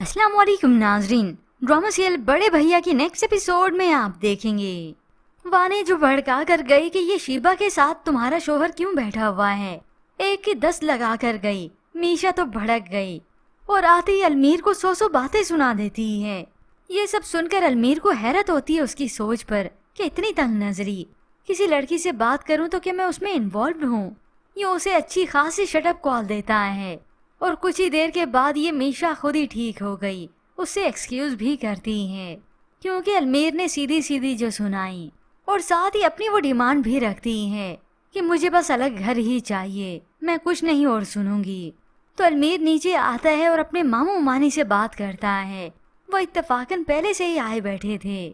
अस्सलाम वालेकुम नाजरीन। ड्रामा सीरियल बड़े भैया की नेक्स्ट एपिसोड में आप देखेंगे वानी जो भड़का कर गई कि ये शीबा के साथ तुम्हारा शोहर क्यों बैठा हुआ है। एक की 10 लगा कर गई। मीशा तो भड़क गई और आते ही अलमीर को 100 बातें सुना देती है। ये सब सुनकर अलमीर को हैरत होती है उसकी सोच पर कि इतनी तंग नजरी। किसी लड़की से बात करूं तो क्या मैं उसमें इन्वॉल्व हूँ। ये उसे अच्छी खासी शटअप कॉल देता है और कुछ ही देर के बाद ये मीशा खुद ही ठीक हो गई। उससे एक्सक्यूज भी करती है क्योंकि अलमीर ने सीधी सीधी जो सुनाई और साथ ही अपनी वो डिमांड भी रखती है कि मुझे बस अलग घर ही चाहिए, मैं कुछ नहीं और सुनूंगी। तो अलमीर नीचे आता है और अपने मामू मानी से बात करता है। वो इत्तेफाकन पहले से ही आए बैठे थे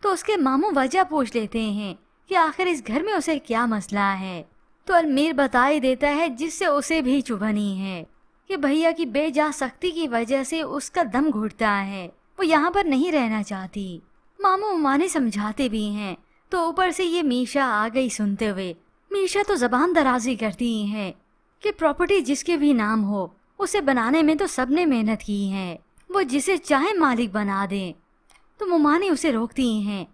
तो उसके मामू वजह पूछ लेते हैं कि आखिर इस घर में उसे क्या मसला है। तो अलमीर बता ही देता है जिससे उसे भी चुभनी है कि भैया की बेजा सख्ती की वजह से उसका दम घुटता है, वो यहाँ पर नहीं रहना चाहती। मामू माने समझाते भी हैं तो ऊपर से ये मीशा आ गई सुनते हुए। मीशा तो जबान दराजी करती है कि प्रॉपर्टी जिसके भी नाम हो उसे बनाने में तो सबने मेहनत की है, वो जिसे चाहे मालिक बना दे। तो मुमानी उसे रोकती हैं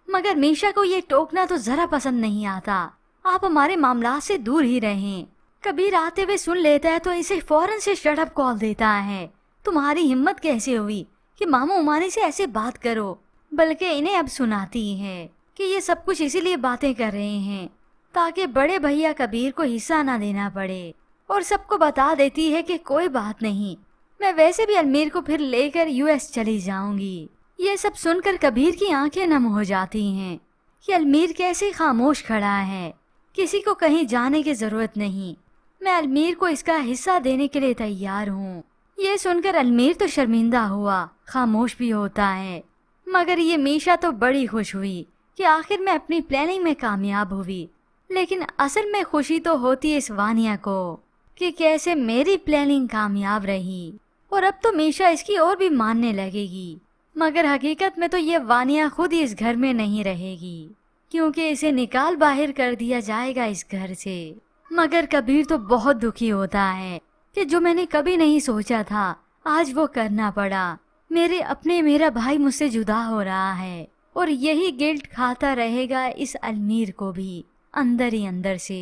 मगर मीशा को ये टोकना तो जरा पसंद नहीं आता। आप हमारे मामला से दूर ही रहें। कबीर आते हुए सुन लेता है तो इसे फौरन से शटअप कॉल देता है। तुम्हारी हिम्मत कैसे हुई कि मामू उमानी से ऐसे बात करो। बल्कि इन्हें अब सुनाती है कि ये सब कुछ इसीलिए बातें कर रहे हैं ताकि बड़े भैया कबीर को हिस्सा ना देना पड़े। और सबको बता देती है कि कोई बात नहीं, मैं वैसे भी अलमीर को फिर लेकर यूएस चली जाऊंगी। ये सब सुनकर कबीर की आंखें नम हो जाती हैं कि अलमीर कैसे खामोश खड़ा है, किसी को कहीं जाने की जरूरत नहीं, मैं अलमीर को इसका हिस्सा देने के लिए तैयार हूँ। ये सुनकर अलमीर तो शर्मिंदा हुआ, खामोश भी होता है। मगर ये मीशा तो बड़ी खुश हुई कि आखिर मैं अपनी प्लानिंग में कामयाब हुई। लेकिन असल में खुशी तो होती है इस वानिया को कि कैसे मेरी प्लानिंग कामयाब रही और अब तो मीशा इसकी और भी मानने लगेगी। मगर हकीकत में तो ये वानिया खुद ही इस घर में नहीं रहेगी क्योंकि इसे निकाल बाहर कर दिया जाएगा इस घर से। मगर कबीर तो बहुत दुखी होता है कि जो मैंने कभी नहीं सोचा था आज वो करना पड़ा। मेरा भाई मुझसे जुदा हो रहा है और यही गिल्ट खाता रहेगा इस अलमीर को भी अंदर ही अंदर से।